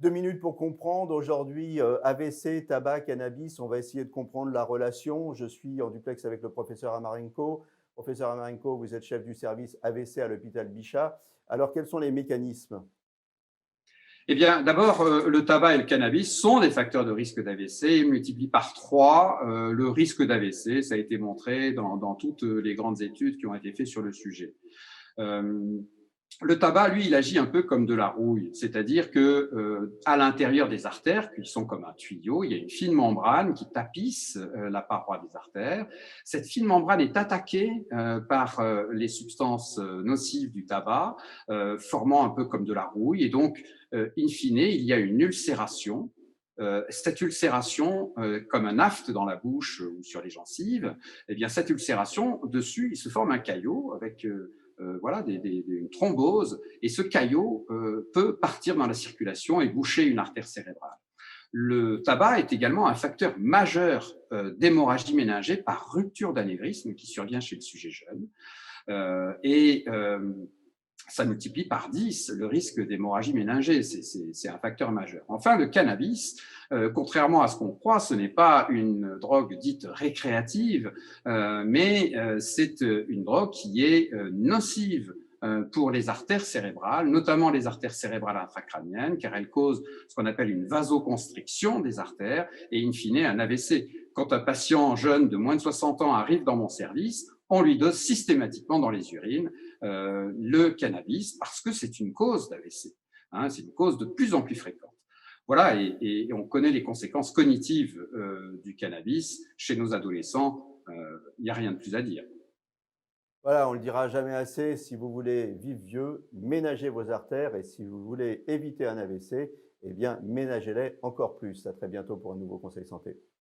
2 minutes pour comprendre. Aujourd'hui, AVC, tabac, cannabis. On va essayer de comprendre la relation. Je suis en duplex avec le professeur Amarenko. Professeur Amarenko, vous êtes chef du service AVC à l'hôpital Bichat. Alors, quels sont les mécanismes? Eh bien, d'abord, le tabac et le cannabis sont des facteurs de risque d'AVC. Ils multiplient par 3 le risque d'AVC. Ça a été montré dans toutes les grandes études qui ont été faites sur le sujet. Euh, le tabac, lui, il agit un peu comme de la rouille, c'est-à-dire que à l'intérieur des artères, qui sont comme un tuyau, il y a une fine membrane qui tapisse la paroi des artères. Cette fine membrane est attaquée par les substances nocives du tabac, formant un peu comme de la rouille, et donc, in fine, il y a une ulcération. Cette ulcération, comme un aft dans la bouche ou sur les gencives, eh bien cette ulcération, dessus, il se forme un caillot avec voilà, une thrombose, et ce caillot peut partir dans la circulation et boucher une artère cérébrale. Le tabac est également un facteur majeur d'hémorragie méningée par rupture d'anévrisme qui survient chez le sujet jeune. Et ça multiplie par 10 le risque d'hémorragie méningée. C'est un facteur majeur. Enfin, le cannabis, contrairement à ce qu'on croit, ce n'est pas une drogue dite récréative, mais c'est une drogue qui est nocive pour les artères cérébrales, notamment les artères cérébrales intracrâniennes, car elle cause ce qu'on appelle une vasoconstriction des artères et, in fine, un AVC. Quand un patient jeune de moins de 60 ans arrive dans mon service, on lui dose systématiquement dans les urines le cannabis parce que c'est une cause d'AVC. Hein, c'est une cause de plus en plus fréquente. Voilà, et on connaît les conséquences cognitives du cannabis chez nos adolescents. Il n'y a rien de plus à dire. Voilà, on ne le dira jamais assez. Si vous voulez vivre vieux, ménagez vos artères. Et si vous voulez éviter un AVC, eh bien, ménagez-les encore plus. À très bientôt pour un nouveau conseil santé.